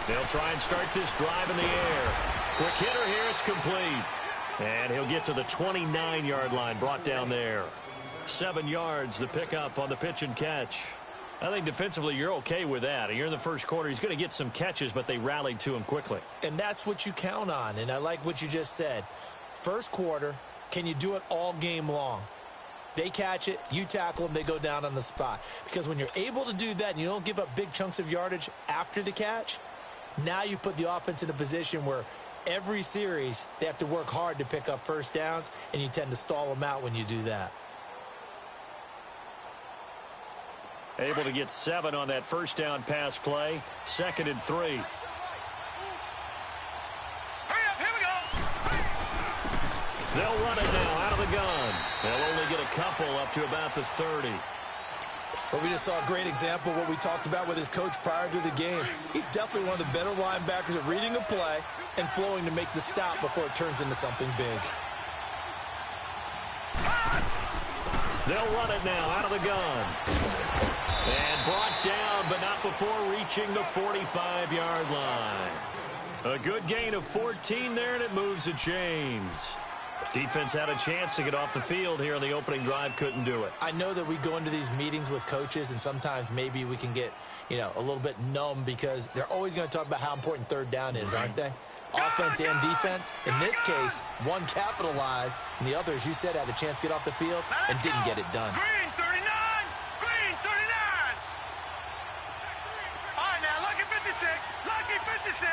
They'll try and start this drive in the air. Quick hitter here, it's complete. And he'll get to the 29-yard line, brought down there. 7 yards, the pickup on the pitch and catch. I think defensively you're okay with that. You're in the first quarter. He's going to get some catches, but they rallied to him quickly. And that's what you count on, and I like what you just said. First quarter, can you do it all game long? They catch it, you tackle them, they go down on the spot. Because when you're able to do that and you don't give up big chunks of yardage after the catch, now you put the offense in a position where every series they have to work hard to pick up first downs, and you tend to stall them out when you do that. Able to get 7 on that first down pass play. 2nd and 3. Hurry up, here we go. They'll run it now out of the gun. They'll only get a couple up to about the 30. Well, we just saw a great example of what we talked about with his coach prior to the game. He's definitely one of the better linebackers at reading a play and flowing to make the stop before it turns into something big. They'll run it now out of the gun. And brought down, but not before reaching the 45-yard line. A good gain of 14 there, and it moves the chains. Defense had a chance to get off the field here in the opening drive, couldn't do it. I know that we go into these meetings with coaches, and sometimes maybe we can get, a little bit numb because they're always going to talk about how important third down is, aren't they? Offense and defense. In this case, one capitalized, and the other, as you said, had a chance to get off the field and didn't get it done. Green 39! Green 39! All right, now, lucky 56. Lucky 56.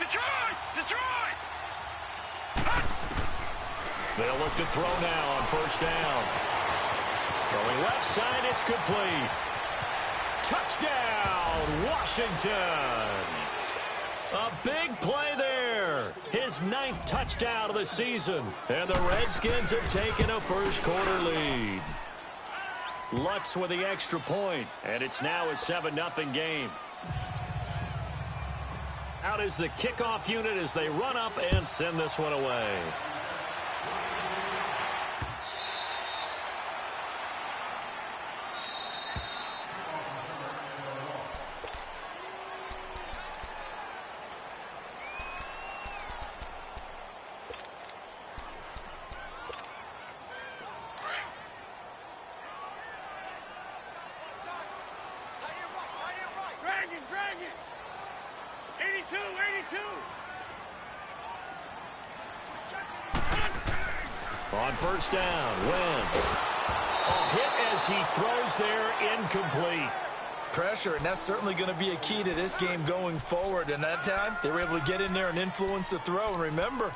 Detroit! Detroit! They'll look to throw now on first down. Throwing left side, it's complete. Touchdown, Washington. A big play there. His 9th touchdown of the season. And the Redskins have taken a first quarter lead. Lutz with the extra point, and it's now a 7-0 game. Out is the kickoff unit as they run up and send this one away. Drag it! 82, 82! On first down, Wentz. A hit as he throws there, incomplete. Pressure, and that's certainly going to be a key to this game going forward. And that time, they were able to get in there and influence the throw. And remember,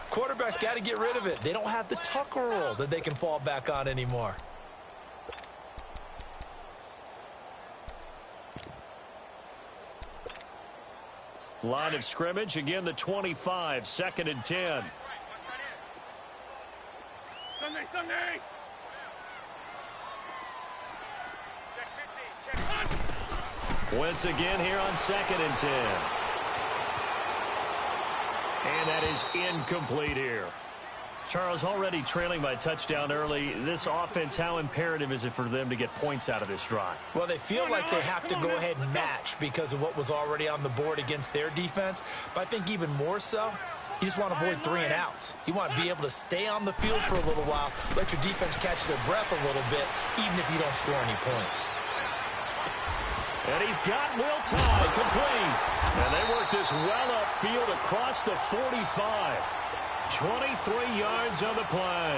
quarterbacks got to get rid of it. They don't have the Tucker rule that they can fall back on anymore. Line of scrimmage, again the 25, 2nd and 10. Sunday! Check 50, check 1. Wentz again here on 2nd and 10. And that is incomplete here. Charles, already trailing by touchdown early. This offense, how imperative is it for them to get points out of this drive? Well, they feel like they have to go ahead and match because of what was already on the board against their defense. But I think even more so, you just want to avoid 3 and outs. You want to be able to stay on the field for a little while, let your defense catch their breath a little bit, even if you don't score any points. And he's got Will Tye complete. And they work this well upfield across the 45. 23 yards on the play.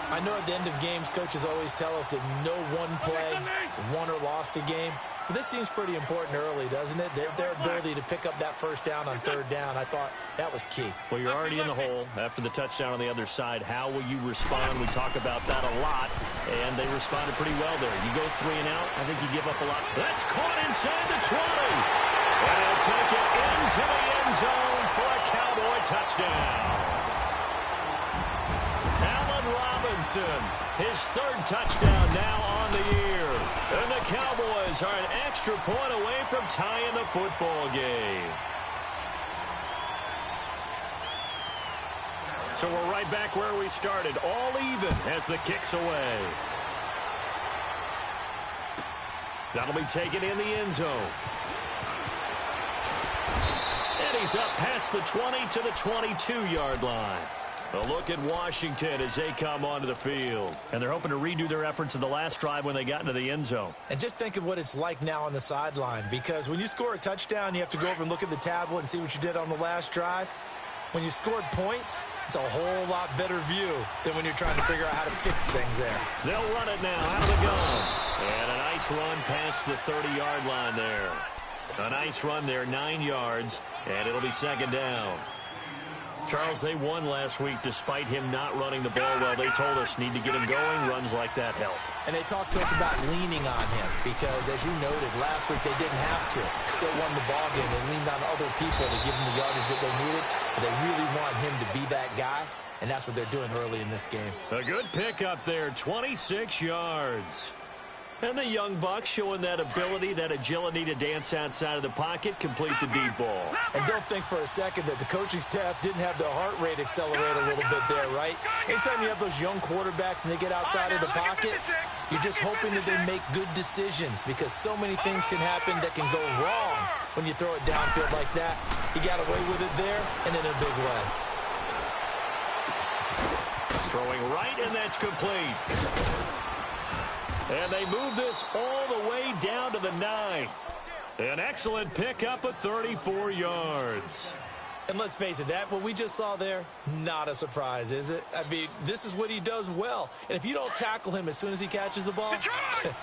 I know at the end of games, coaches always tell us that no one play won or lost a game. But this seems pretty important early, doesn't it? Their ability to pick up that first down on third down, I thought that was key. Well, you're already in the hole after the touchdown on the other side. How will you respond? We talk about that a lot, and they responded pretty well there. You go 3 and out, I think you give up a lot. That's caught inside the 20. And he'll take it into the end zone for a Cowboy touchdown. Robinson, his 3rd touchdown now on the year. And the Cowboys are an extra point away from tying the football game. So we're right back where we started, all even as the kick's away. That'll be taken in the end zone. he's up past the 20 to the 22-yard line. A look at Washington as they come onto the field. And they're hoping to redo their efforts in the last drive when they got into the end zone. And just think of what it's like now on the sideline, because when you score a touchdown, you have to go over and look at the tablet and see what you did on the last drive. When you scored points, it's a whole lot better view than when you're trying to figure out how to fix things there. They'll run it now out of the gun. And a nice run past the 30-yard line there. A nice run there, 9 yards, and it'll be second down. Charles, they won last week despite him not running the ball well. They told us need to get him going. Runs like that help. And they talked to us about leaning on him because, as you noted, last week they didn't have to. Still won the ball game. They leaned on other people to give them the yardage that they needed. But they really want him to be that guy, and that's what they're doing early in this game. A good pickup there, 26 yards. And the young buck showing that ability, that agility to dance outside of the pocket, complete the deep ball. And don't think for a second that the coaching staff didn't have their heart rate accelerate a little bit there, right? Anytime you have those young quarterbacks and they get outside of the pocket, you're just hoping that they make good decisions because so many things can happen that can go wrong when you throw it downfield like that. He got away with it there and in a big way. Throwing right, and that's complete. And they move this all the way down to the 9. An excellent pickup of 34 yards. And let's face it, that what we just saw there, not a surprise, is it? I mean, this is what he does well. And if you don't tackle him as soon as he catches the ball,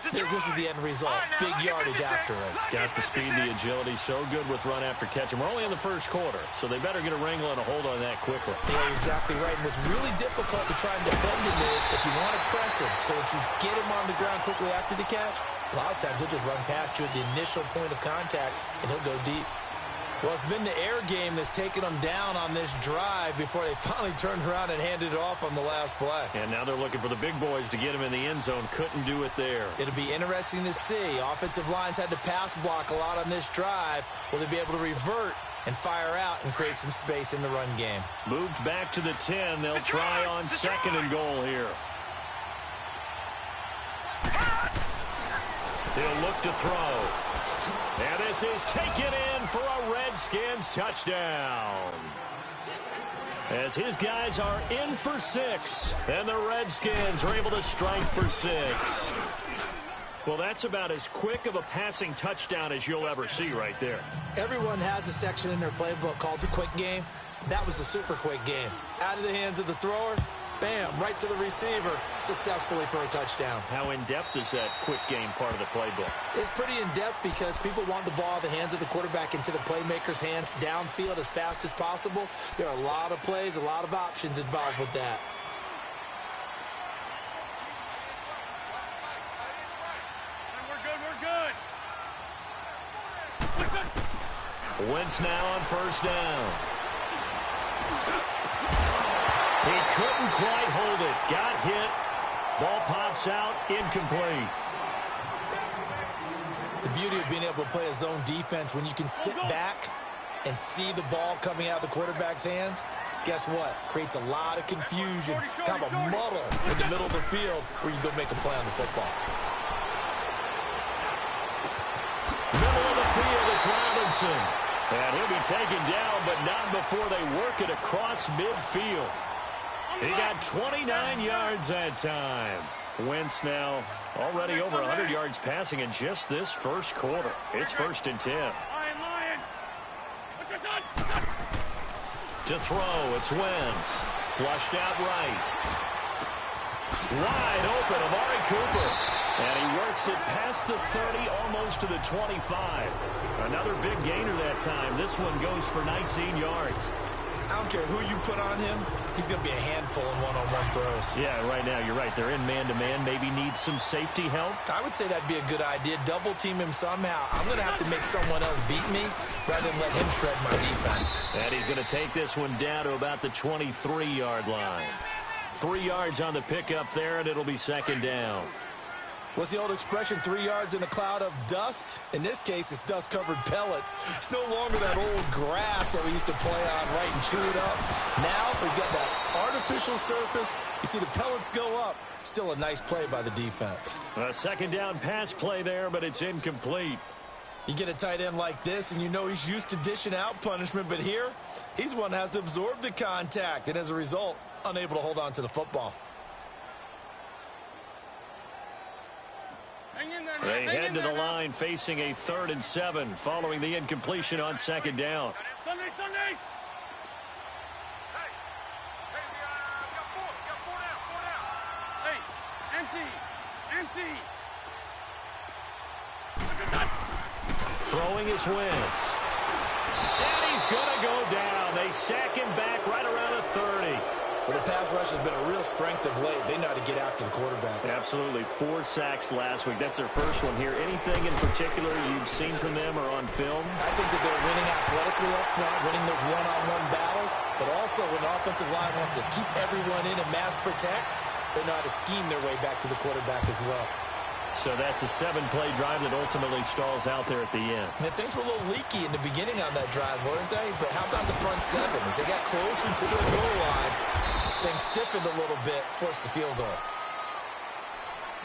this is the end result. Big yardage afterwards. Got the speed, the agility, so good with run after catch. And we're only in the first quarter, so they better get a wrangle and a hold on that quickly. Yeah, you're exactly right. And what's really difficult to try and defend him is if you want to press him so that you get him on the ground quickly after the catch, a lot of times he'll just run past you at the initial point of contact, and he'll go deep. Well, it's been the air game that's taken them down on this drive before they finally turned around and handed it off on the last play. And now they're looking for the big boys to get him in the end zone. Couldn't do it there. It'll be interesting to see. Offensive lines had to pass block a lot on this drive. Will they be able to revert and fire out and create some space in the run game? Moved back to the 10. They'll try on second and goal here. He'll look to throw. And this is taken in for a Redskins touchdown. As his guys are in for 6. And the Redskins are able to strike for 6. Well, that's about as quick of a passing touchdown as you'll ever see right there. Everyone has a section in their playbook called the quick game. That was a super quick game. Out of the hands of the thrower, bam, right to the receiver, successfully for a touchdown. How in-depth is that quick game part of the playbook? It's pretty in-depth because people want the ball in the hands of the quarterback into the playmaker's hands downfield as fast as possible. There are a lot of plays, a lot of options involved with that. We're good. Wentz now on first down. He couldn't quite hold it. Got hit. Ball pops out. Incomplete. The beauty of being able to play a zone defense when you can sit back and see the ball coming out of the quarterback's hands, guess what? Creates a lot of confusion, kind of a muddle in the middle of the field where you go make a play on the football. Middle of the field, it's Robinson. And he'll be taken down, but not before they work it across midfield. He got 29 yards that time. Wentz now already over 100 yards passing in just this first quarter. It's 1st and 10. Lion. To throw, it's Wentz. Flushed out right. Wide open, Amari Cooper. And he works it past the 30, almost to the 25. Another big gainer that time. This one goes for 19 yards. I don't care who you put on him, he's going to be a handful in one-on-one throws. Yeah, right now, you're right. They're in man-to-man. Maybe need some safety help. I would say that'd be a good idea. Double team him somehow. I'm going to have to make someone else beat me rather than let him shred my defense. And he's going to take this one down to about the 23-yard line. 3 yards on the pickup there, and it'll be second down. What's the old expression, 3 yards in a cloud of dust? In this case, it's dust-covered pellets. It's no longer that old grass that we used to play on, right, and chew it up. Now we've got that artificial surface. You see the pellets go up. Still a nice play by the defense. A second down pass play there, but it's incomplete. You get a tight end like this, and you know he's used to dishing out punishment, but here, he's the one that has to absorb the contact, and as a result, unable to hold on to the football. They head to the line facing a 3rd and 7 following the incompletion on 2nd down. Sunday. Hey, four down. Hey, empty. Throwing his Wentz. And he's going to go down. They sack him back right around the 30. Well, the pass rush has been a real strength of late. They know how to get after the quarterback. Absolutely. 4 sacks last week. That's their first one here. Anything in particular you've seen from them or on film? I think that they're winning athletically up front, winning those one-on-one battles, but also when the offensive line wants to keep everyone in and mass protect, they know how to scheme their way back to the quarterback as well. So that's a 7-play drive that ultimately stalls out there at the end. And things were a little leaky in the beginning on that drive, weren't they? But how about the front 7? As they got closer to the goal line, things stiffened a little bit, forced the field goal.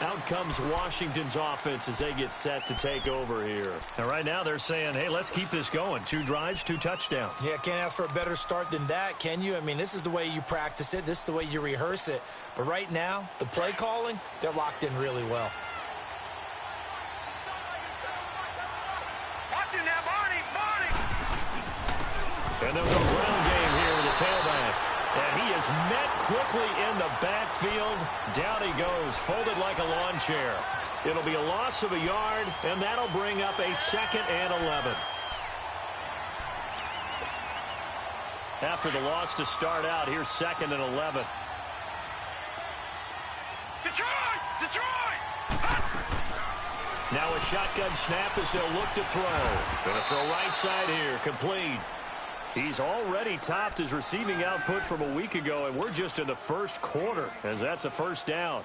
Out comes Washington's offense as they get set to take over here. And right now they're saying, hey, let's keep this going. 2 drives, 2 touchdowns. Yeah, can't ask for a better start than that, can you? I mean, this is the way you practice it. This is the way you rehearse it. But right now, the play calling, they're locked in really well. Watch him now, Barney. And they'll go ground game here with the tailback. And he is met quickly in the backfield. Down he goes, folded like a lawn chair. It'll be a loss of a yard, and that'll bring up a 2nd and 11. After the loss to start out, here's 2nd and 11. Detroit! Now a shotgun snap as they'll look to throw. Gonna throw right side here, complete. He's already topped his receiving output from a week ago, and we're just in the first quarter, as that's a 1st down.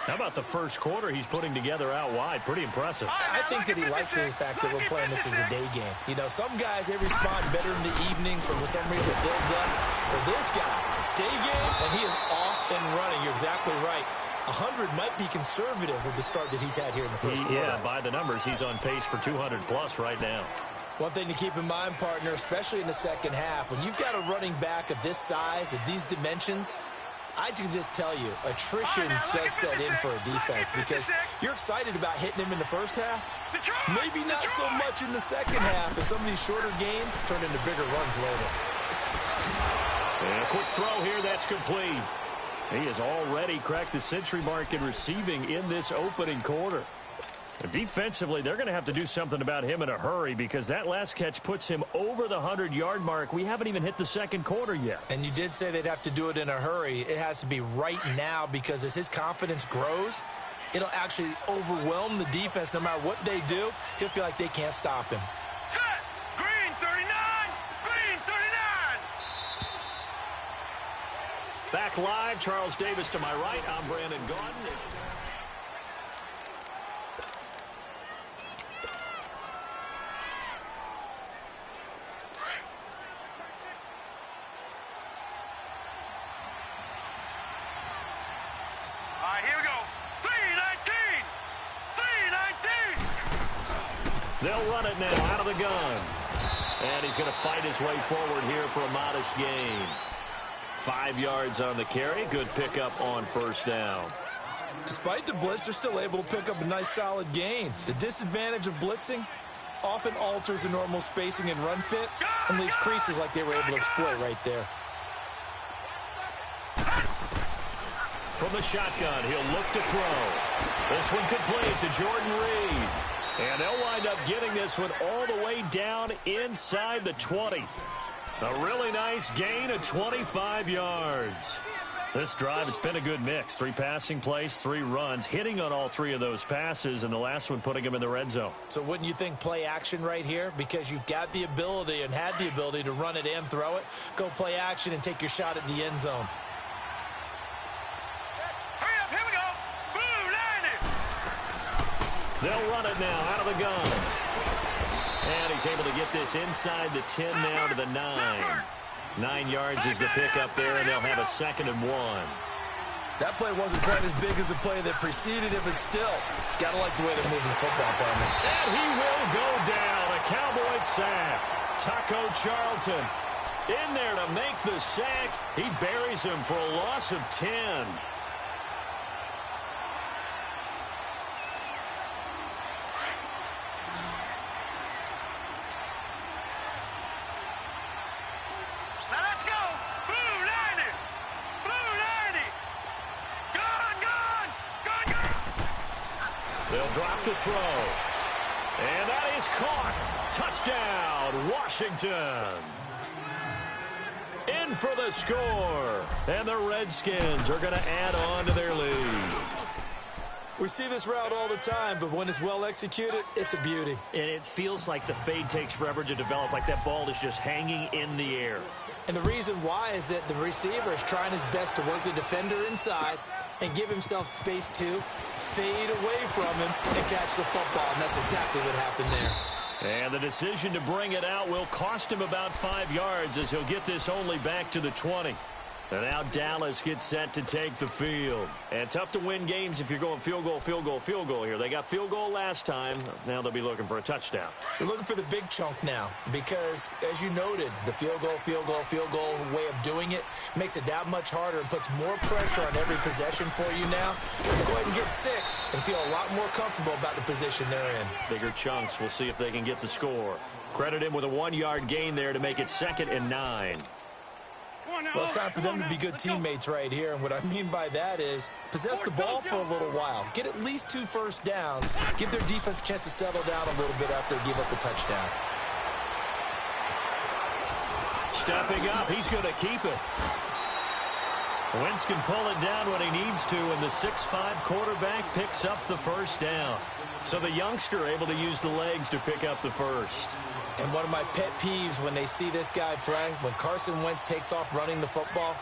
How about the first quarter he's putting together out wide? Pretty impressive. I think that he likes the fact that we're playing this as a day game. You know, some guys, they respond better in the evenings. For some reason, it builds up. For this guy, day game, and he is off and running. You're exactly right. 100 might be conservative with the start that he's had here in the first quarter. Yeah, by the numbers, he's on pace for 200-plus right now. One thing to keep in mind, partner, especially in the second half, when you've got a running back of this size, of these dimensions, I can just tell you, attrition does set in for a defense because you're excited about hitting him in the first half. Maybe not so much in the second half, and some of these shorter gains turn into bigger runs later. And a quick throw here, that's complete. He has already cracked the century mark in receiving in this opening quarter. Defensively, they're going to have to do something about him in a hurry because that last catch puts him over the 100-yard mark. We haven't even hit the second quarter yet. And you did say they'd have to do it in a hurry. It has to be right now because as his confidence grows, it'll actually overwhelm the defense. No matter what they do, he'll feel like they can't stop him. Set! Green 39! Green 39! Back live, Charles Davis to my right. I'm Brandon Gaudin. Here we go. 319! 319! They'll run it now out of the gun. And he's going to fight his way forward here for a modest gain. 5 yards on the carry. Good pickup on first down. Despite the blitz, they're still able to pick up a nice solid gain. The disadvantage of blitzing often alters the normal spacing and run fits and leaves creases like they were able to exploit right there. From the shotgun, he'll look to throw. This one complete to Jordan Reed. And they'll wind up getting this one all the way down inside the 20. A really nice gain of 25 yards. This drive, it's been a good mix. 3 passing plays, 3 runs, hitting on all 3 of those passes, and the last one putting him in the red zone. So wouldn't you think play action right here? Because you've got the ability and had the ability to run it and throw it. Go play action and take your shot at the end zone. They'll run it now out of the gun. And he's able to get this inside the 10 now to the 9. 9 yards is the pickup there, and they'll have a 2nd and 1. That play wasn't quite as big as the play that preceded it, but still, gotta like the way they're moving the football, partner. And he will go down. A Cowboys sack. Taco Charlton in there to make the sack. He buries him for a loss of 10. Now let's go. Blue 90. Blue 90. Gone, gone. Gone, gone. They'll drop the throw. And that is caught. Touchdown, Washington. In for the score. And the Redskins are going to add on to their lead. We see this route all the time, but when it's well executed, it's a beauty. And it feels like the fade takes forever to develop, like that ball is just hanging in the air. And the reason why is that the receiver is trying his best to work the defender inside and give himself space to fade away from him and catch the football. And that's exactly what happened there. And the decision to bring it out will cost him about 5 yards as he'll get this only back to the 20. And now Dallas gets set to take the field. And tough to win games if you're going field goal, field goal, field goal here. They got field goal last time. Now they'll be looking for a touchdown. They're looking for the big chunk now because, as you noted, the field goal, field goal, field goal way of doing it makes it that much harder and puts more pressure on every possession for you now. Go ahead and get 6 and feel a lot more comfortable about the position they're in. Bigger chunks. We'll see if they can get the score. Credit him with a 1-yard gain there to make it 2nd and 9. Well, it's time for them to be good teammates right here. And what I mean by that is possess the ball for a little while. Get at least 2 first downs. Give their defense a chance to settle down a little bit after they give up the touchdown. Stepping up, he's going to keep it. Wentz can pull it down when he needs to, and the 6'5" quarterback picks up the first down. So the youngster able to use the legs to pick up the first. And one of my pet peeves when they see this guy play, when Carson Wentz takes off running the football,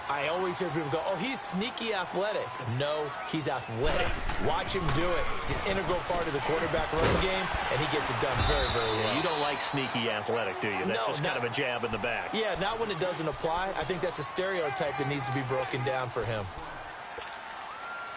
I always hear people go, oh, he's sneaky athletic. No, he's athletic. Watch him do it. He's an integral part of the quarterback run game, and he gets it done very, very well. You don't like sneaky athletic, do you? That's just kind of a jab in the back. Yeah, not when it doesn't apply. I think that's a stereotype that needs to be broken down for him.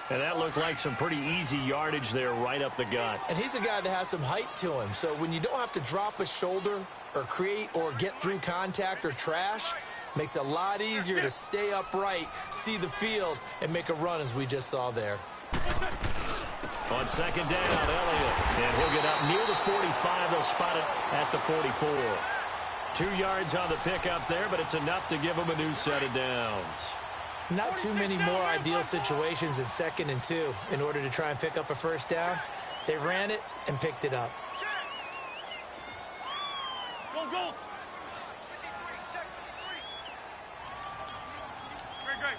And that looked like some pretty easy yardage there right up the gut. And he's a guy that has some height to him. So when you don't have to drop a shoulder or create or get through contact or trash, makes it a lot easier to stay upright, see the field, and make a run as we just saw there. On 2nd down, Elliott. And he'll get up near the 45. They'll spot it at the 44. 2 yards on the pickup there, but it's enough to give him a new set of downs. Not too many more ideal situations in 2nd and 2 in order to try and pick up a first down. They ran it and picked it up. Go, go. Great.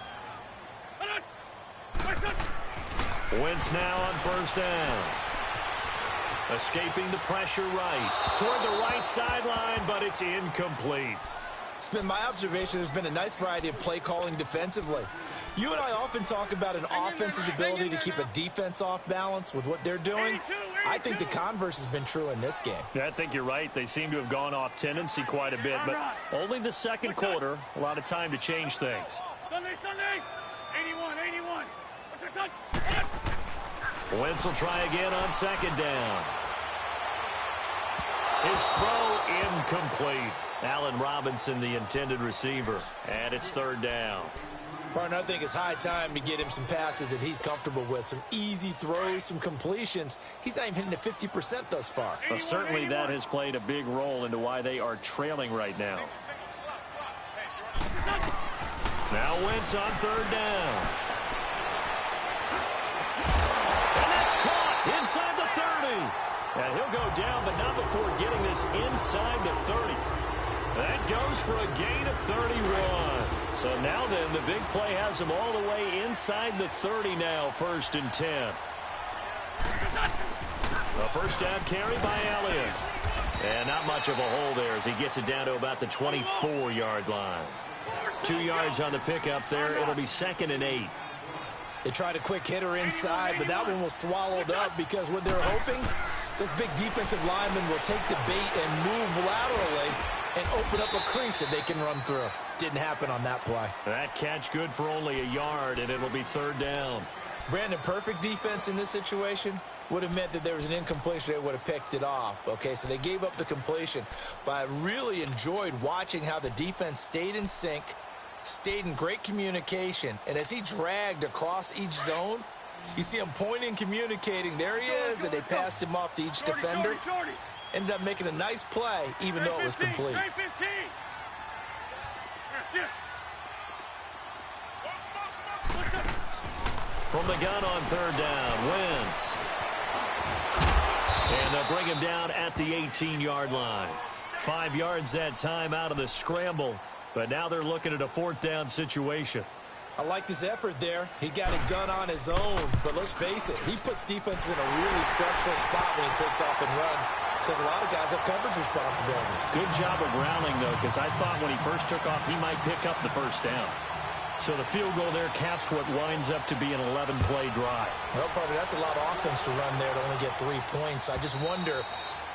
Wentz now on 1st down. Escaping the pressure right. Toward the right sideline, but it's incomplete. It's been my observation there's been a nice variety of play calling defensively. You and I often talk about an offense's ability to keep a defense off balance with what they're doing. I think the converse has been true in this game. Yeah, I think you're right. They seem to have gone off tendency quite a bit, but only the 2nd quarter, a lot of time to change things. Sunday. 81. What's your son? Wentz will try again on 2nd down. His throw incomplete. Allen Robinson, the intended receiver, and it's 3rd down. Partner, I think it's high time to get him some passes that he's comfortable with, some easy throws, some completions. He's not even hitting at 50% thus far. Well, certainly that has played a big role into why they are trailing right now. Now Wentz on 3rd down. And that's caught inside the 30. And he'll go down, but not before getting this inside the 30. That goes for a gain of 31. So now then, the big play has him all the way inside the 30 now, 1st and 10. A first down carry by Elliott. And not much of a hole there as he gets it down to about the 24-yard line. 2 yards on the pickup there. It'll be 2nd and 8. They tried a quick hitter inside, but that one was swallowed up because what they're hoping, this big defensive lineman will take the bait and move laterally and open up a crease that they can run through. Didn't happen on that play. That catch good for only a yard, and it'll be third down. Brandon, perfect defense in this situation would have meant that there was an incompletion. They would have picked it off. Okay, so they gave up the completion. But I really enjoyed watching how the defense stayed in sync, stayed in great communication. And as he dragged across each zone, you see him pointing, communicating. There he is, and they passed him off to each defender. Ended up making a nice play, even though it was complete. From the gun on third down, Wentz. And they'll bring him down at the 18-yard line. 5 yards that time out of the scramble, but now they're looking at a fourth down situation. I liked his effort there. He got it done on his own, but let's face it, he puts defenses in a really stressful spot when he takes off and runs because a lot of guys have coverage responsibilities. Good job of rounding, though, because I thought when he first took off, he might pick up the first down. So the field goal there caps what winds up to be an 11-play drive. Well, probably that's a lot of offense to run there to only get 3 points. I just wonder,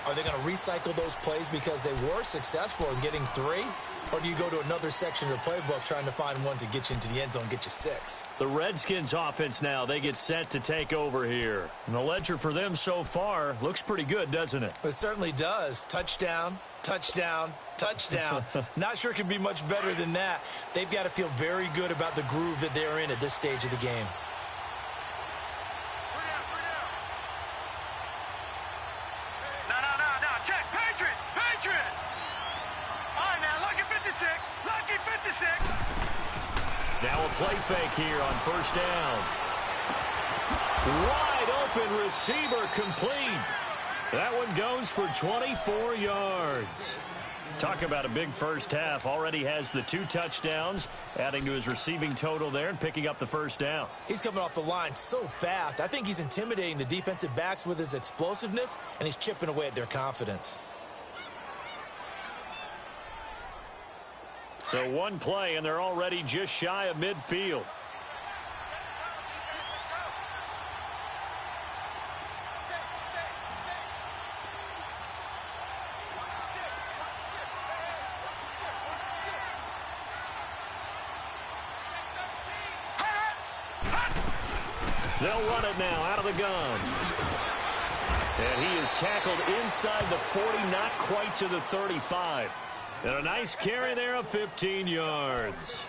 are they going to recycle those plays because they were successful in getting 3? Or do you go to another section of the playbook trying to find ones that get you into the end zone and get you 6? The Redskins offense now, they get set to take over here. And the ledger for them so far looks pretty good, doesn't it? It certainly does. Touchdown, touchdown, touchdown. Not sure it can be much better than that. They've got to feel very good about the groove that they're in at this stage of the game. No, check, Patriot. All right, now, lucky 56. Now a play fake here on first down. Wide open receiver complete. That one goes for 24 yards. Talk about a big first half. Already has the 2 touchdowns, adding to his receiving total there and picking up the first down. He's coming off the line so fast. I think he's intimidating the defensive backs with his explosiveness, and he's chipping away at their confidence. So one play, and they're already just shy of midfield. They'll run it now out of the gun. And he is tackled inside the 40, not quite to the 35. And a nice carry there of 15 yards.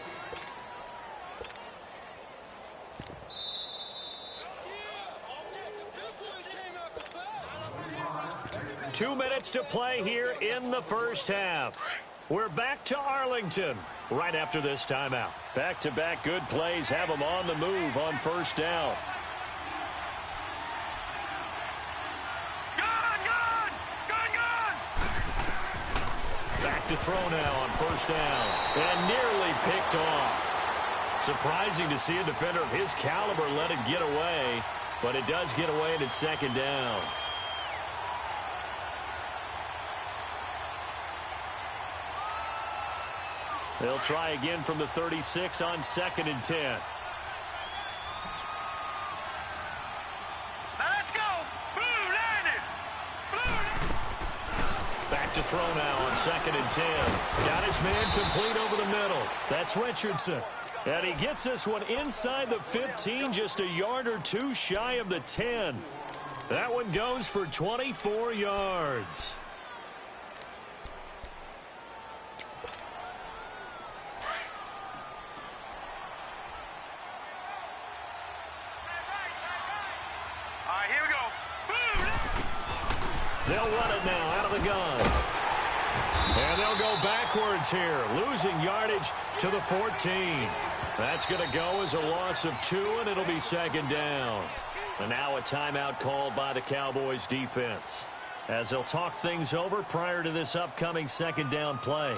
Two minutes to play here in the first half. We're back to Arlington right after this timeout. Back-to-back good plays have them on the move on first down. Back to throw now on first down. And nearly picked off. Surprising to see a defender of his caliber let it get away. But it does get away and it's second down. They'll try again from the 36 on 2nd and 10. Let's go. Blue landed. Back to throw now on 2nd and 10. Got his man complete over the middle. That's Richardson. And he gets this one inside the 15, just a yard or 2 shy of the 10. That one goes for 24 yards. They'll run it now out of the gun. And they'll go backwards here, losing yardage to the 14. That's going to go as a loss of 2, and it'll be second down. And now a timeout called by the Cowboys defense, as they'll talk things over prior to this upcoming second down play.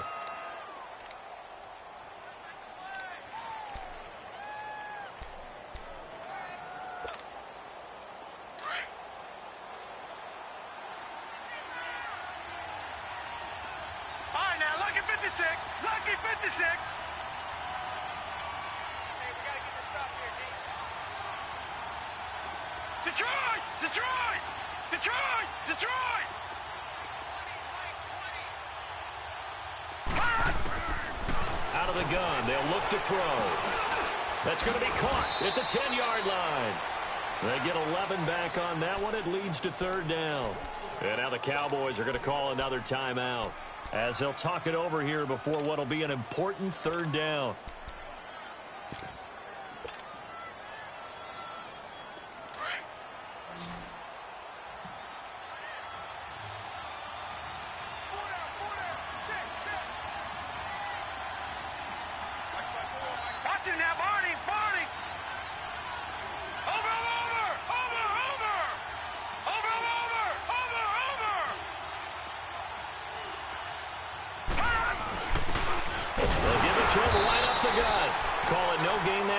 Lucky 56. Hey, we got to get this stop here, D. Detroit! the gun. They'll look to throw. That's going to be caught at the 10-yard line. They get 11 back on that one. It leads to third down. And now the Cowboys are going to call another timeout as they'll talk it over here before what will be an important third down.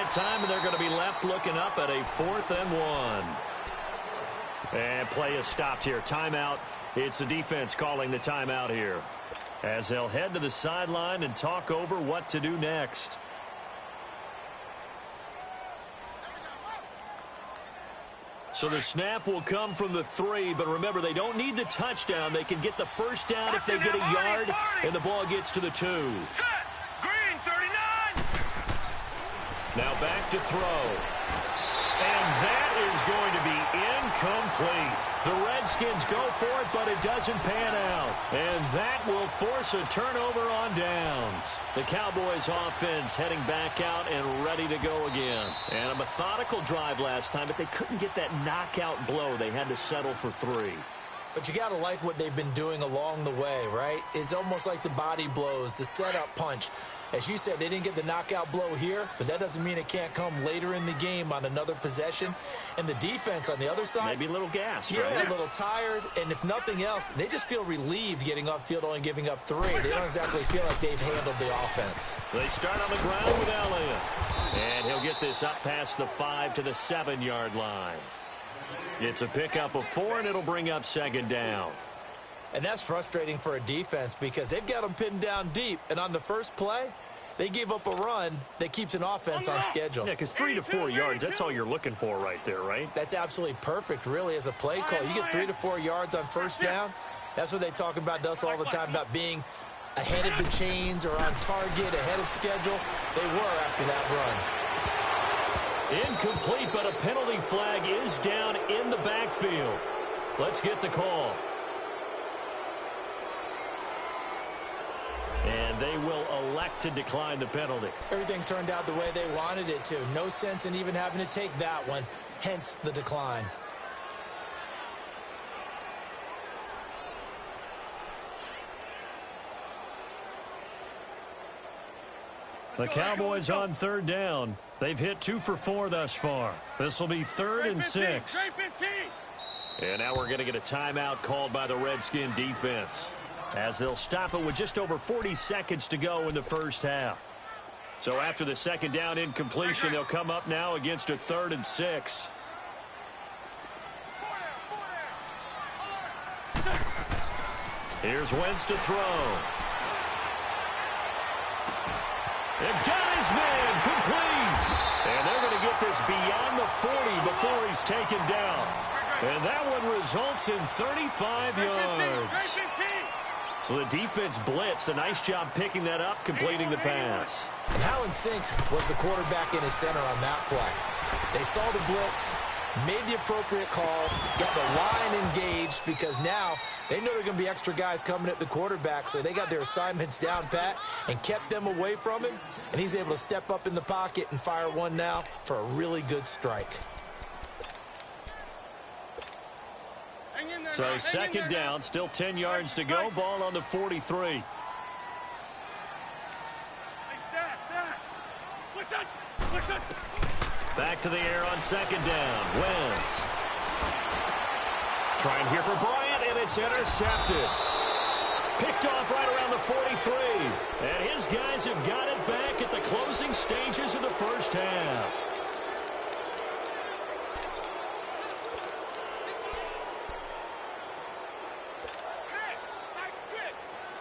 Time, and they're going to be left looking up at a 4th and 1. And play is stopped here. Timeout. It's the defense calling the timeout here as they'll head to the sideline and talk over what to do next. So the snap will come from the 3, but remember, they don't need the touchdown. They can get the first down if they get a yard, and the ball gets to the 2. Set. Green, 39. Now back to throw. And that is going to be incomplete. The Redskins go for it, but it doesn't pan out. And that will force a turnover on downs. The Cowboys offense heading back out and ready to go again. And a methodical drive last time, but they couldn't get that knockout blow. They had to settle for 3. But you got to like what they've been doing along the way, right? It's almost like the body blows, the setup punch. As you said, they didn't get the knockout blow here, but that doesn't mean it can't come later in the game on another possession. And the defense on the other side, maybe a little gassed, yeah, right? A little tired. And if nothing else, they just feel relieved getting upfield, only giving up 3. They don't exactly feel like they've handled the offense. They start on the ground with Elliott. And he'll get this up past the 5 to the 7-yard line. It's a pickup of 4, and it'll bring up 2nd down. And that's frustrating for a defense because they've got them pinned down deep. And on the first play, they gave up a run that keeps an offense on schedule. Yeah, because 3 to 4 yards, that's all you're looking for right there, right? That's absolutely perfect, really, as a play call. You get 3 to 4 yards on first down. That's what they talk about us all the time, about being ahead of the chains or on target, ahead of schedule. They were after that run. Incomplete, but a penalty flag is down in the backfield. Let's get the call. And they will elect to decline the penalty. Everything turned out the way they wanted it to. No sense in even having to take that one, hence the decline. The Cowboys on 3rd down. They've hit 2 for 4 thus far. This will be 3rd and 6. And now we're going to get a timeout called by the Redskin defense, as they'll stop it with just over 40 seconds to go in the first half. So after the 2nd down incompletion, they'll come up now against a 3rd and 6. Here's Wentz to throw. And got his man complete. And they're going to get this beyond the 40 before he's taken down. And that one results in 35 yards. So the defense blitzed. A nice job picking that up, completing the pass. And how in sync was the quarterback in his center on that play? They saw the blitz, made the appropriate calls, got the line engaged, because now they know there are going to be extra guys coming at the quarterback, so they got their assignments down pat and kept them away from him, and he's able to step up in the pocket and fire one now for a really good strike. So 2nd down, still 10 yards to go, ball on the 43. Back to the air on 2nd down. Wentz. Trying here for Bryant, and it's intercepted. Picked off right around the 43. And his guys have got it back at the closing stages of the first half.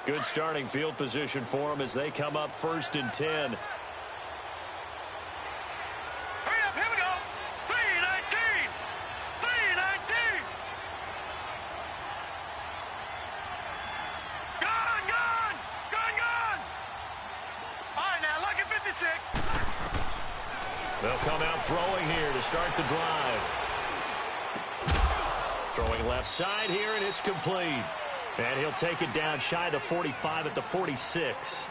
Good starting field position for them as they come up 1st and 10. They'll come out throwing here to start the drive. Throwing left side here, and it's complete. And he'll take it down shy of the 45 at the 46.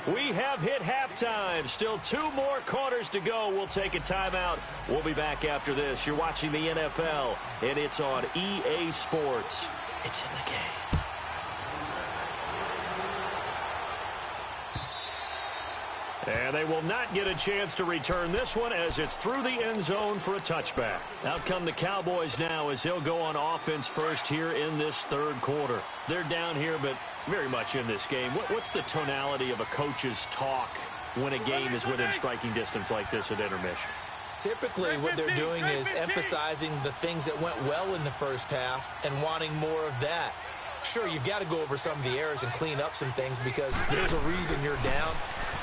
We have hit halftime. Still 2 more quarters to go. We'll take a timeout. We'll be back after this. You're watching the NFL, and it's on EA Sports. It's in the game. And they will not get a chance to return this one as it's through the end zone for a touchback. Out come the Cowboys now as they'll go on offense first here in this third quarter. They're down here, but very much in this game. What's the tonality of a coach's talk when a game is within striking distance like this at intermission? Typically, what they're doing is emphasizing the things that went well in the first half and wanting more of that. Sure, you've got to go over some of the errors and clean up some things because there's a reason you're down.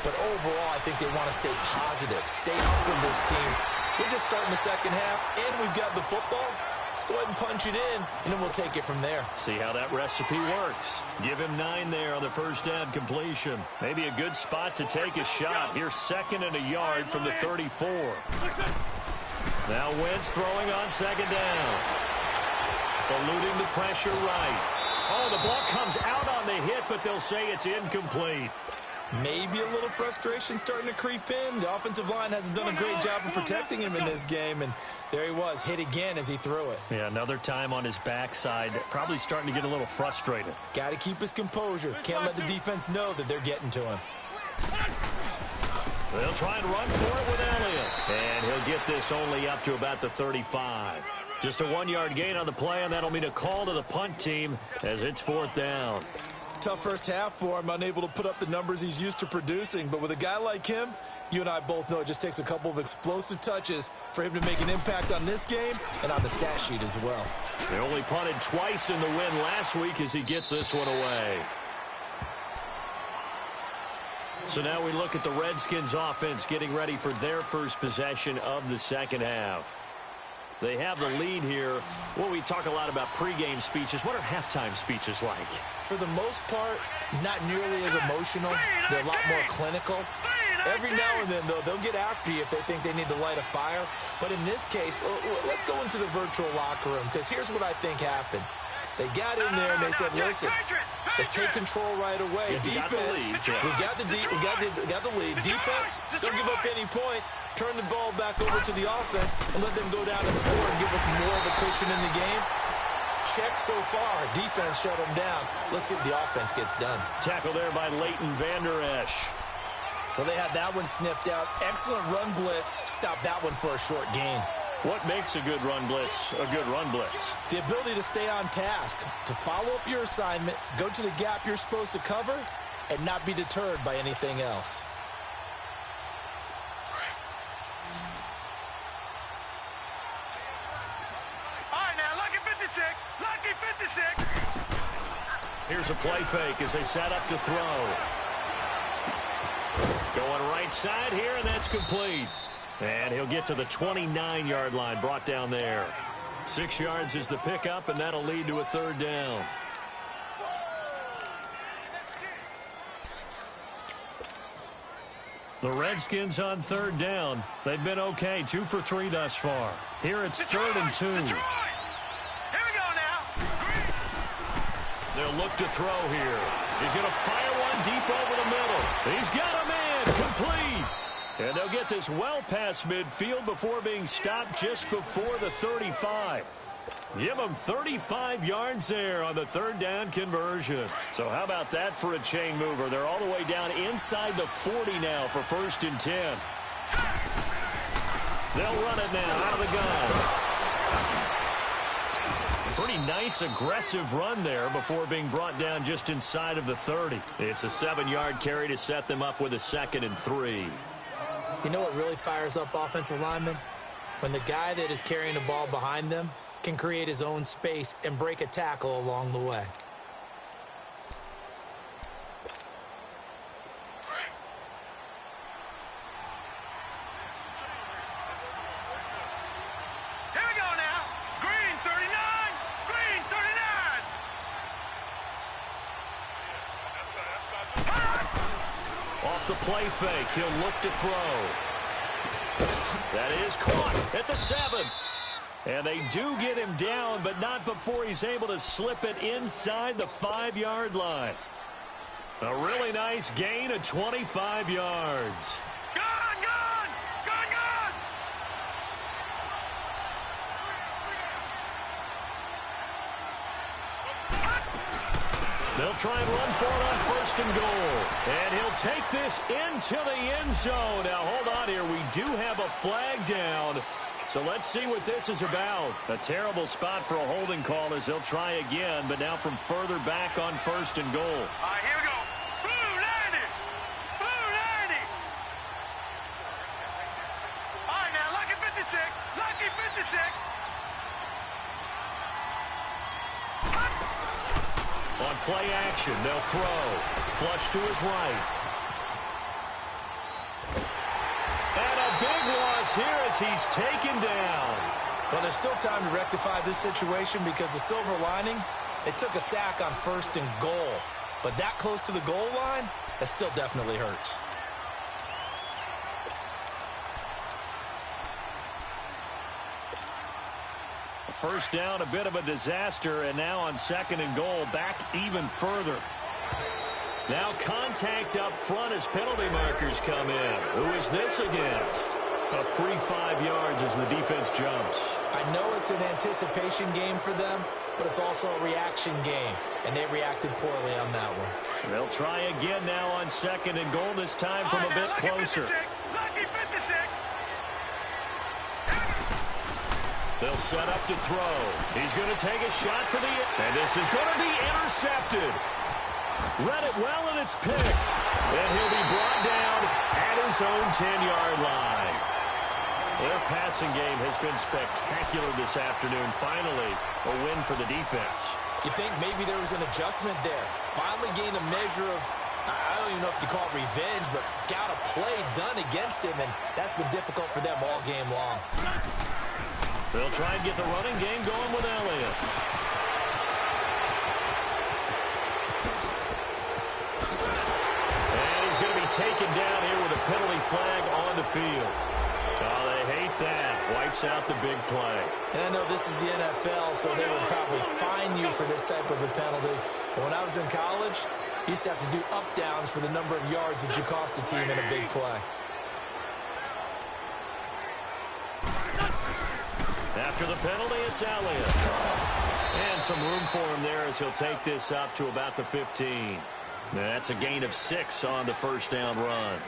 But overall, I think they want to stay positive, stay up for this team. We're just starting the second half, and we've got the football. Let's go ahead and punch it in, and then we'll take it from there. See how that recipe works. Give him 9 there on the first down completion. Maybe a good spot to take a shot. Here's 2nd and a yard from the 34. Now Wentz throwing on 2nd down. Eluding the pressure right. Oh, the ball comes out on the hit, but they'll say it's incomplete. Maybe a little frustration starting to creep in. The offensive line hasn't done a great job of protecting him in this game, and there he was, hit again as he threw it. Yeah, another time on his backside, probably starting to get a little frustrated. Got to keep his composure. Can't let the defense know that they're getting to him. They'll try and run for it with Elliott, and he'll get this only up to about the 35. Just a 1-yard gain on the play, and that'll mean a call to the punt team as it's 4th down. Tough first half for him, unable to put up the numbers he's used to producing. But with a guy like him, you and I both know it just takes a couple of explosive touches for him to make an impact on this game and on the stat sheet as well. They only punted twice in the win last week as he gets this one away. So now we look at the Redskins offense getting ready for their first possession of the second half. They have the lead here. Well, we talk a lot about pregame speeches. What are halftime speeches like? For the most part, not nearly as emotional. They're a lot more clinical. Every now and then, though, they'll get after you if they think they need to light a fire. But in this case, let's go into the virtual locker room, because here's what I think happened. They got in there and they said, listen, let's take control right away. Defense, we got the lead. Defense, don't give up any points. Turn the ball back over to the offense and let them go down and score and give us more of a cushion in the game. Check so far. Defense shut them down. Let's see if the offense gets done. Tackle there by Leighton Vander Esch. Well, they had that one sniffed out. Excellent run blitz. Stop that one for a short gain. What makes a good run blitz a good run blitz? The ability to stay on task, to follow up your assignment, go to the gap you're supposed to cover, and not be deterred by anything else. All right, now, lucky 56. Lucky 56. Here's a play fake as they set up to throw. Going right side here, and that's complete. And he'll get to the 29-yard line, brought down there. 6 yards is the pickup, and that'll lead to a 3rd down. The Redskins on 3rd down. They've been okay, 2 for 3 thus far. Here it's 3rd and 2. Here we go now. They'll look to throw here. He's going to fire one deep over the middle. He's got a man, complete. And they'll get this well past midfield before being stopped just before the 35. Give them 35 yards there on the 3rd down conversion. So how about that for a chain mover? They're all the way down inside the 40 now for 1st and 10. They'll run it now out of the gun. Pretty nice aggressive run there before being brought down just inside of the 30. It's a 7-yard carry to set them up with a 2nd and 3. You know what really fires up offensive linemen? When the guy that is carrying the ball behind them can create his own space and break a tackle along the way. Here we go now. Green 39. Green 39. Off the play fake, he'll look to throw. That is caught at the 7. And they do get him down, but not before he's able to slip it inside the 5-yard line. A really nice gain of 25 yards. Gone, gone! Gone, gone! They'll try and run for it on 1st and goal. And he'll take this into the end zone. Now, hold on here. We do have a flag down. So let's see what this is about. A terrible spot for a holding call as they'll try again, but now from further back on 1st and goal. All right, here we go. Blue 90! Blue 90! All right, now, lucky 56. Lucky 56. On play action, they'll throw. Flush to his right. And a big loss here as he's taken down. Well, there's still time to rectify this situation because the silver lining, it took a sack on 1st and goal. But that close to the goal line, that still definitely hurts. First down, a bit of a disaster, and now on 2nd and goal, back even further. Now contact up front as penalty markers come in. Who is this against? A free 5 yards as the defense jumps. I know it's an anticipation game for them, but it's also a reaction game, and they reacted poorly on that one. They'll try again now on 2nd and goal, this time from a bit closer. Lucky 56. They'll set up to throw. He's going to take a shot for the... And this is going to be intercepted. Read it well, and it's picked. And he'll be brought down at his own 10-yard line. Their passing game has been spectacular this afternoon. Finally, a win for the defense. You think maybe there was an adjustment there. Finally gained a measure of, I don't even know if you call it revenge, but got a play done against him, and that's been difficult for them all game long. They'll try and get the running game going with Elliott. And he's going to be taken down here with a penalty flag on the field. Oh, they hate that. Wipes out the big play. And I know this is the NFL, so they would probably fine you for this type of a penalty. But when I was in college, you used to have to do up-downs for the number of yards that you cost a team in a big play. After the penalty, it's Elliott. And some room for him there as he'll take this up to about the 15. That's a gain of 6 on the first down run.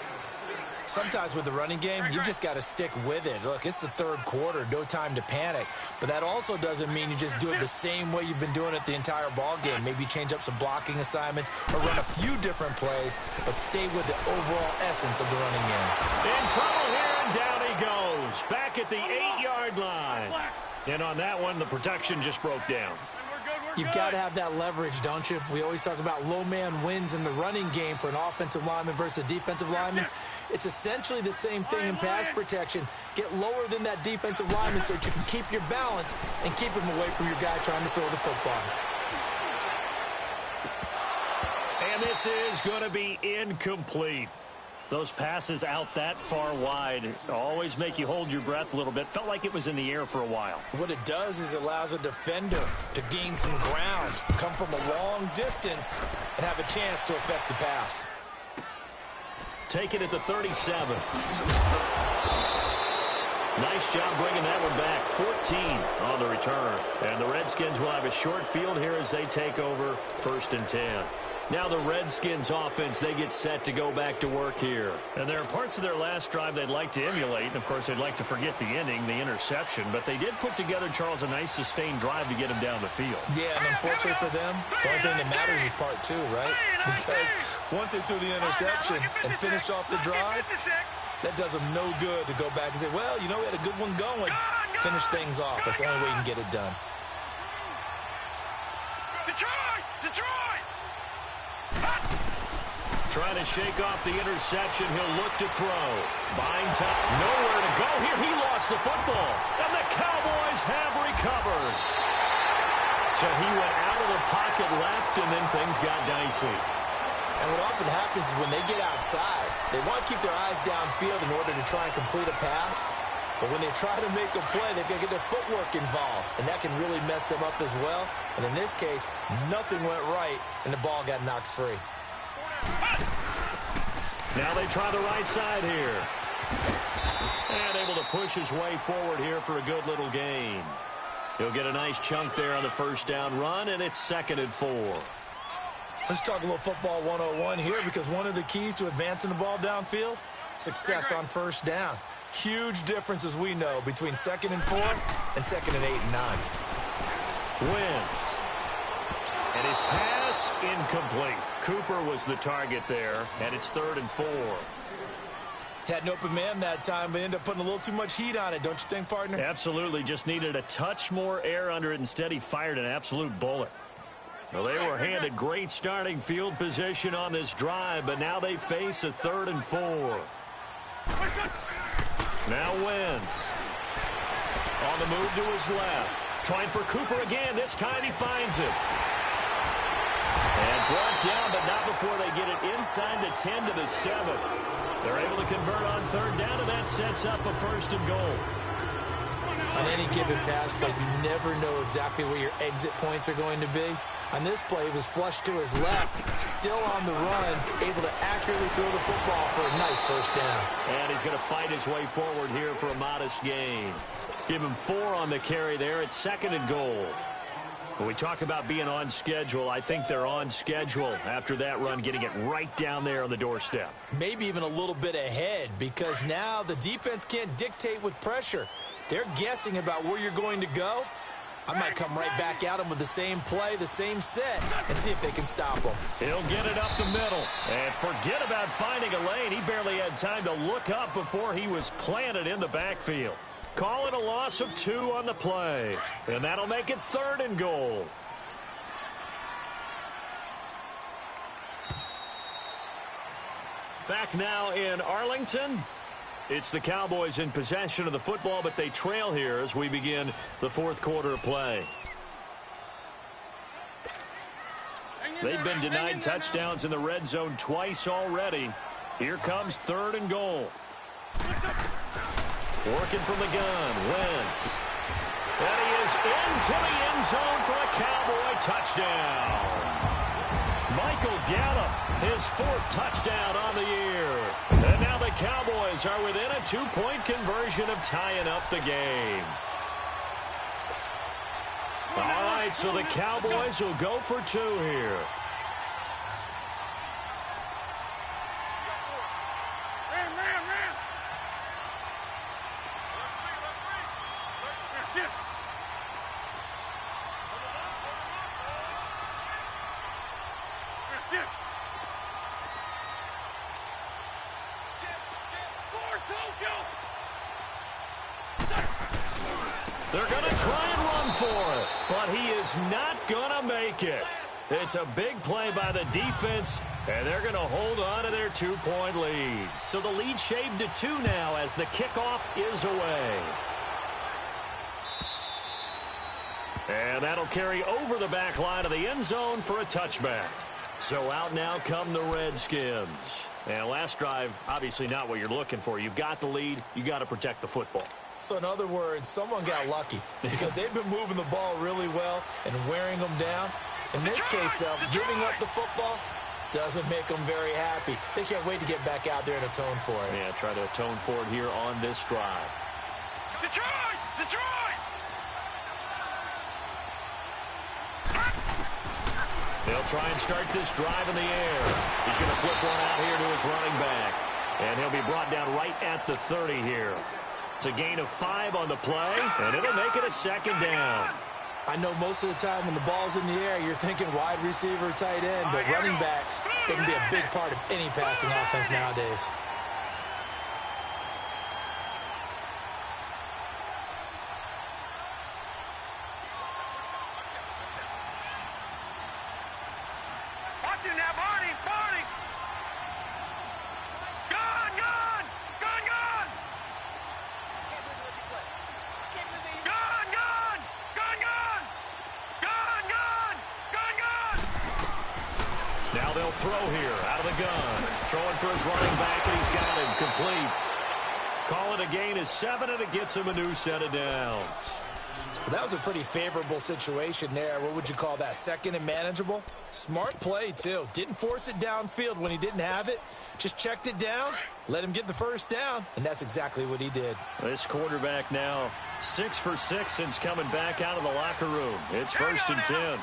Sometimes with the running game, you've just got to stick with it. Look, it's the 3rd quarter, no time to panic. But that also doesn't mean you just do it the same way you've been doing it the entire ball game. Maybe change up some blocking assignments or run a few different plays, but stay with the overall essence of the running game. In trouble here, and down he goes. Back at the 8-yard line. And on that one, the protection just broke down. You've got to have that leverage, don't you? We always talk about low man wins in the running game for an offensive lineman versus a defensive lineman. It's essentially the same thing in pass protection. Get lower than that defensive lineman so that you can keep your balance and keep him away from your guy trying to throw the football. And this is going to be incomplete. Those passes out that far wide always make you hold your breath a little bit. Felt like it was in the air for a while. What it does is it allows a defender to gain some ground, come from a long distance, and have a chance to affect the pass. Take it at the 37. Nice job bringing that one back. 14 on the return. And the Redskins will have a short field here as they take over 1st and 10. Now the Redskins offense, they get set to go back to work here. And there are parts of their last drive they'd like to emulate. And, of course, they'd like to forget the ending, the interception. But they did put together, Charles, a nice sustained drive to get him down the field. Yeah, and unfortunately for them, the only thing that matters is part 2, right? Because once they threw the interception and finished off the drive, that does them no good to go back and say, well, you know, we had a good one going. Finish things off. That's the only way you can get it done. Detroit! Detroit! Trying to shake off the interception. He'll look to throw. Buying time. Nowhere to go here. He lost the football. And the Cowboys have recovered. So he went out of the pocket left, and then things got dicey. And what often happens is when they get outside, they want to keep their eyes downfield in order to try and complete a pass. But when they try to make a play, they've got to get their footwork involved, and that can really mess them up as well. And in this case, nothing went right, and the ball got knocked free. Now they try the right side here. And able to push his way forward here for a good little gain. He'll get a nice chunk there on the first down run, and it's 2nd and 4. Let's talk a little football 101 here, because one of the keys to advancing the ball downfield, success on first down. Huge difference, as we know, between 2nd and 4 and 2nd and 8 and 9. Wentz. And his pass incomplete. Cooper was the target there, and it's 3rd and 4. Had an open man that time, but ended up putting a little too much heat on it, don't you think, partner? Absolutely. Just needed a touch more air under it. Instead, he fired an absolute bullet. Well, they were handed great starting field position on this drive, but now they face a 3rd and 4. Now Wentz. On the move to his left. Trying for Cooper again. This time he finds it. And brought down, but not before they get it inside the 10 to the 7. They're able to convert on 3rd down, and that sets up a 1st and goal. On any given pass play, you never know exactly where your exit points are going to be. On this play, he was flushed to his left, still on the run, able to accurately throw the football for a nice 1st down. And he's going to fight his way forward here for a modest gain. Give him 4 on the carry there at 2nd and goal. When we talk about being on schedule, I think they're on schedule after that run, getting it right down there on the doorstep. Maybe even a little bit ahead, because now the defense can't dictate with pressure. They're guessing about where you're going to go. I might come right back at them with the same play, the same set, and see if they can stop them. He'll get it up the middle. And forget about finding a lane. He barely had time to look up before he was planted in the backfield. Call it a loss of 2 on the play. And that'll make it 3rd and goal. Back now in Arlington. It's the Cowboys in possession of the football, but they trail here as we begin the 4th quarter of play. They've been denied touchdowns in the red zone twice already. Here comes 3rd and goal. Working from the gun, Wentz. And he is into the end zone for a Cowboy touchdown. Michael Gallup, his 4th touchdown on the year. And now the Cowboys are within a 2-point conversion of tying up the game. All right, so the Cowboys will go for 2 here. They're going to try and run for it, but he is not going to make it. It's a big play by the defense, and they're going to hold on to their 2-point lead. So the lead shaved to 2 now as the kickoff is away. And that'll carry over the back line of the end zone for a touchback. So out now come the Redskins. And last drive, obviously not what you're looking for. You've got the lead. You got to protect the football. So in other words, someone got lucky because they've been moving the ball really well and wearing them down. In this case, though, giving up the football doesn't make them very happy. They can't wait to get back out there and atone for it. Yeah, try to atone for it here on this drive. Detroit! Detroit! They'll try and start this drive in the air. He's going to flip one out here to his running back. And he'll be brought down right at the 30 here. It's a gain of 5 on the play, and it'll make it a 2nd down. I know most of the time when the ball's in the air, you're thinking wide receiver, tight end, but running backs, they can be a big part of any passing offense nowadays. Watch it now, Barney! Barney! Gone! Gone! Gone! Gone! Gone! Gone! Gone! Gone! Gone! Gone! Gone! Gone! Now they'll throw here out of the gun. Throwing for his running back, and he's got him complete. Call it a gain of 7, and it gets him a new set of downs. Well, that was a pretty favorable situation there. What would you call that? Second and manageable? Smart play, too. Didn't force it downfield when he didn't have it. Just checked it down, let him get the first down, and that's exactly what he did. This quarterback now 6 for 6 since coming back out of the locker room. It's 1st and 10. 3-19.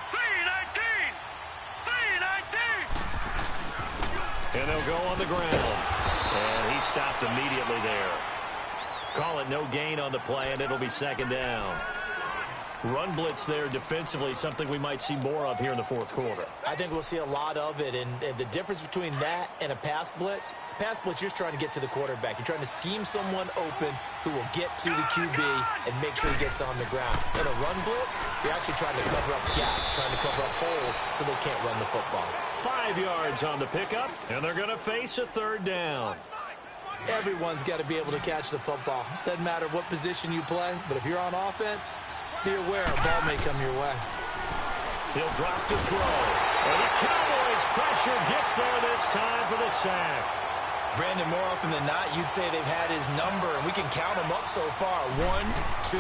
And they'll go on the ground. And he stopped immediately there. Call it no gain on the play, and it'll be 2nd down. Run blitz there defensively, something we might see more of here in the 4th quarter. I think we'll see a lot of it, and the difference between that and a pass blitz, you're just trying to get to the quarterback. You're trying to scheme someone open who will get to the QB and make sure he gets on the ground. In a run blitz, you're actually trying to cover up gaps, trying to cover up holes so they can't run the football. 5 yards on the pickup, and they're going to face a 3rd down. Everyone's got to be able to catch the football. Doesn't matter what position you play, but if you're on offense, be aware a ball may come your way. He'll drop to throw. And the Cowboys' pressure gets there this time for the sack. Brandon, more often than not, you'd say they've had his number, and we can count them up so far. 1, 2,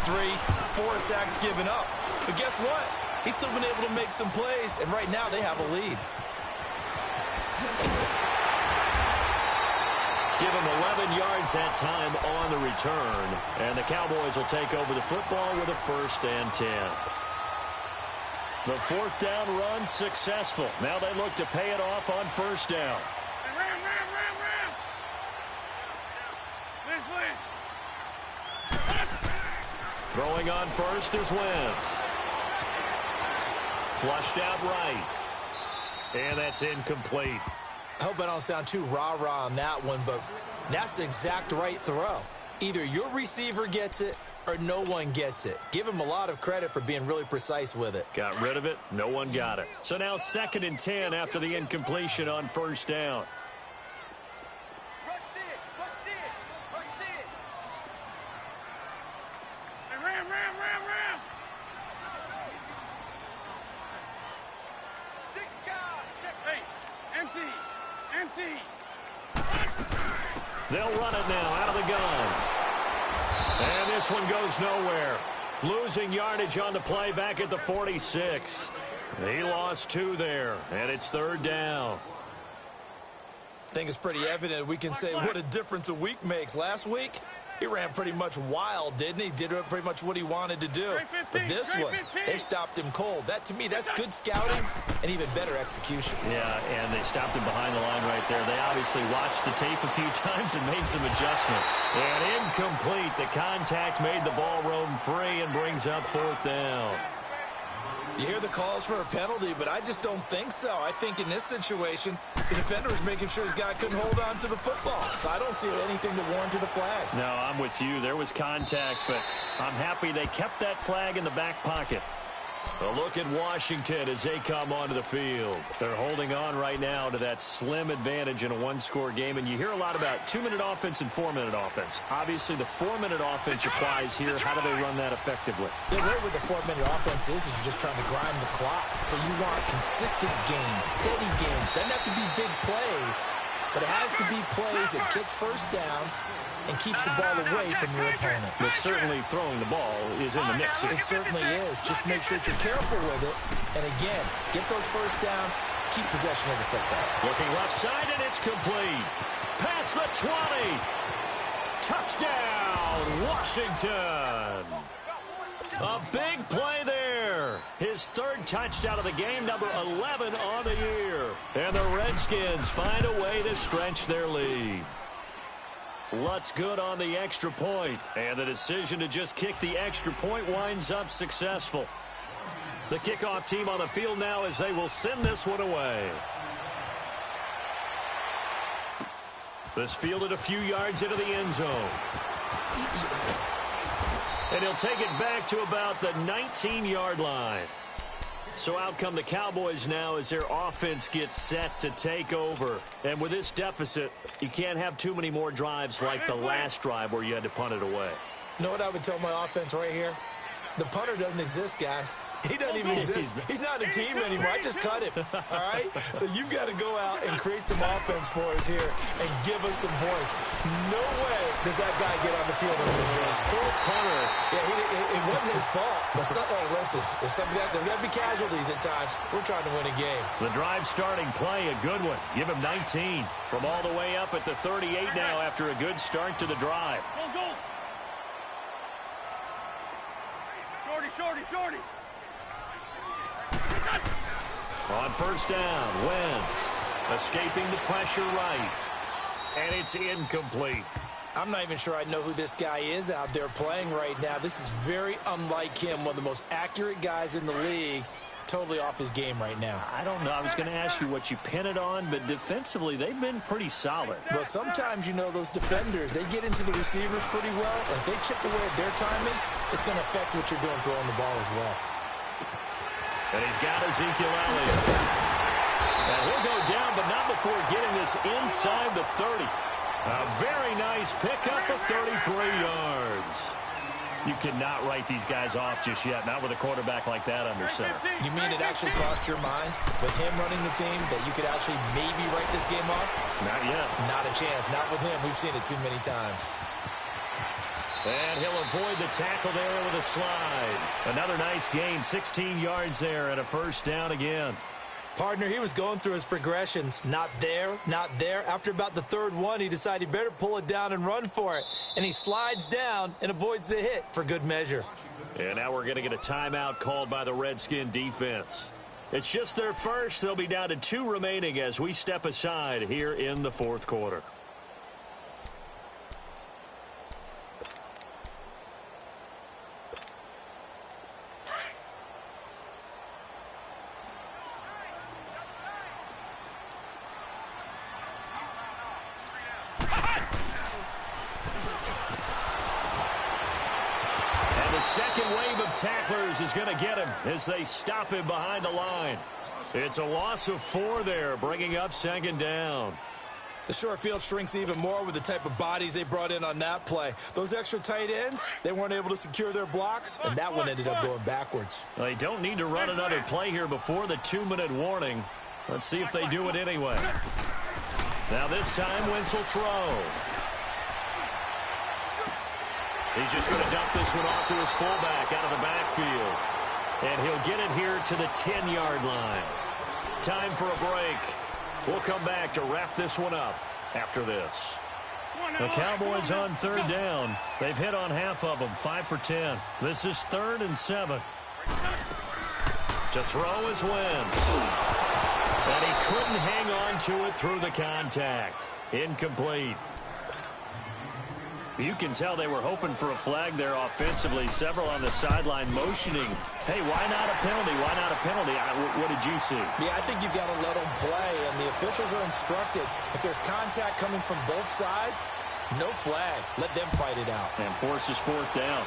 3, 4 sacks given up. But guess what? He's still been able to make some plays, and right now they have a lead. Give him 11 yards that time on the return. And the Cowboys will take over the football with a 1st and 10. The 4th down run successful. Now they look to pay it off on 1st down. Ram. Throwing on 1st is Wentz. Flushed out right. And that's incomplete. I hope I don't sound too rah-rah on that one, but that's the exact right throw. Either your receiver gets it or no one gets it. Give him a lot of credit for being really precise with it. Got rid of it. No one got it. So now 2nd and 10 after the incompletion on 1st down. Ram. Hey, empty. They'll run it now out of the gun. And this one goes nowhere. Losing yardage on the play back at the 46. He lost 2 there, and it's 3rd down. I think it's pretty evident we can say what a difference a week makes. Last week, he ran pretty much wild, didn't he? Did pretty much what he wanted to do. But this one, they stopped him cold. That, to me, that's good scouting and even better execution. Yeah, and they stopped him behind the line right there. They obviously watched the tape a few times and made some adjustments. And incomplete. The contact made the ball roam free and brings up 4th down. You hear the calls for a penalty, but I just don't think so. I think in this situation, the defender was making sure his guy couldn't hold on to the football. So I don't see anything to warrant to the flag. No, I'm with you. There was contact, but I'm happy they kept that flag in the back pocket. A look at Washington as they come onto the field. They're holding on right now to that slim advantage in a one-score game, and you hear a lot about 2-minute offense and 4-minute offense. Obviously, the 4-minute offense applies here. How do they run that effectively? The way with the 4-minute offense is you're just trying to grind the clock. So you want consistent gains, steady gains. Doesn't have to be big plays, but it has to be plays that gets first downs and keeps the ball away from your opponent. But certainly throwing the ball is in the mix here. It certainly is. Just make sure that you're careful with it. And again, get those first downs, keep possession of the football. Looking left side, and it's complete. Past the 20. Touchdown, Washington. A big play there. His 3rd touchdown of the game, number 11 on the year. And the Redskins find a way to stretch their lead. Lutz good on the extra point, and the decision to just kick the extra point winds up successful. The kickoff team on the field now as they will send this one away. This fielded a few yards into the end zone. And he'll take it back to about the 19-yard line. So out come the Cowboys now as their offense gets set to take over. And with this deficit, you can't have too many more drives like the last drive where you had to punt it away. You know what I would tell my offense right here? The punter doesn't exist, guys. He doesn't even exist. He's not a team anymore. I just cut him, all right? So you've got to go out and create some offense for us here and give us some points. No way does that guy get on the field on this drive. Fourth quarter. Yeah, it wasn't his fault. But hey, listen, there's got to be casualties at times. We're trying to win a game. The drive starting play, a good one. Give him 19 from all the way up at the 38 now after a good start to the drive. Go, go. Shorty. On first down, Wentz escaping the pressure right. And it's incomplete. I'm not even sure I know who this guy is out there playing right now. This is very unlike him, one of the most accurate guys in the league. Totally off his game right now. I don't know. I was going to ask you what you pin it on, but defensively, they've been pretty solid. Well, sometimes, those defenders, they get into the receivers pretty well. And if they chip away at their timing, it's going to affect what you're doing throwing the ball as well. And he's got Ezekiel Elliott. And he'll go down, but not before getting this inside the 30. A very nice pickup of 33 yards. You cannot write these guys off just yet, not with a quarterback like that under center. You mean it actually crossed your mind with him running the team that you could actually maybe write this game off? Not yet. Not a chance. Not with him. We've seen it too many times. And he'll avoid the tackle there with a slide. Another nice gain, 16 yards there and a first down again. Partner, he was going through his progressions. Not there, not there. After about the third one, he decided he better pull it down and run for it. And he slides down and avoids the hit for good measure. And now we're going to get a timeout called by the Redskin defense. It's just their first. They'll be down to 2 remaining as we step aside here in the fourth quarter. Second wave of tacklers is going to get him as they stop him behind the line. It's a loss of 4 there, bringing up second down. The short field shrinks even more with the type of bodies they brought in on that play. Those extra tight ends, they weren't able to secure their blocks, and that one ended up going backwards. They don't need to run another play here before the 2-minute warning. Let's see if they do it anyway. Now this time, Wentz will throw. He's just going to dump this one off to his fullback out of the backfield. And he'll get it here to the 10-yard line. Time for a break. We'll come back to wrap this one up after this. The Cowboys on third down. They've hit on half of them, 5 for 10. This is 3rd and 7. To throw is Wentz. And he couldn't hang on to it through the contact. Incomplete. You can tell they were hoping for a flag there offensively. Several on the sideline motioning. Hey, why not a penalty? Why not a penalty? What did you see? Yeah, I think you've got to let them play, and the officials are instructed. If there's contact coming from both sides, no flag. Let them fight it out. And forces 4th down.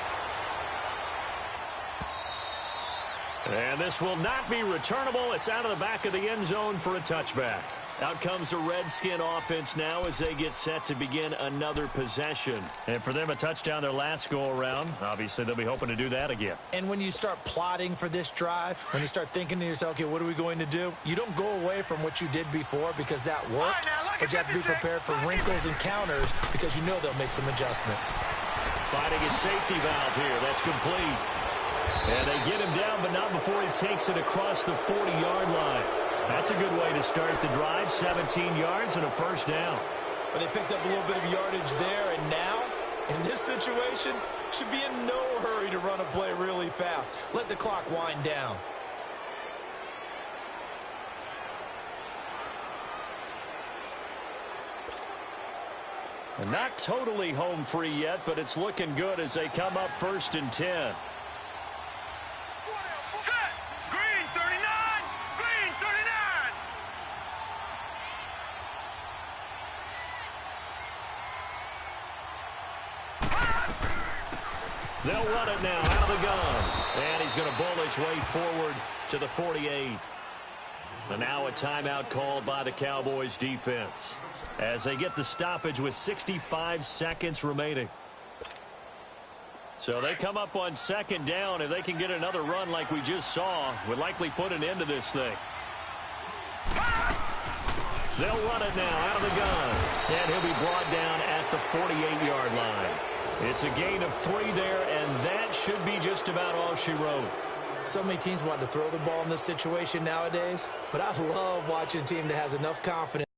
And this will not be returnable. It's out of the back of the end zone for a touchback. Out comes the Redskin offense now as they get set to begin another possession. And for them, a touchdown their last go-around. Obviously, they'll be hoping to do that again. And when you start plotting for this drive, when you start thinking to yourself, okay, what are we going to do? You don't go away from what you did before because that worked, but you have to be prepared for wrinkles and counters because you know they'll make some adjustments. Finding his safety valve here. That's complete. And they get him down, but not before he takes it across the 40-yard line. That's a good way to start the drive. 17 yards and a first down. But they picked up a little bit of yardage there, and now, in this situation, should be in no hurry to run a play really fast. Let the clock wind down. And not totally home free yet, but it's looking good as they come up 1st and 10. They'll run it now out of the gun. And he's going to bowl his way forward to the 48. And now a timeout called by the Cowboys defense as they get the stoppage with 65 seconds remaining. So they come up on second down. If they can get another run like we just saw, would likely put an end to this thing. They'll run it now out of the gun. And he'll be brought down at the 48-yard line. It's a gain of 3 there, and that should be just about all she wrote. So many teams want to throw the ball in this situation nowadays, but I love watching a team that has enough confidence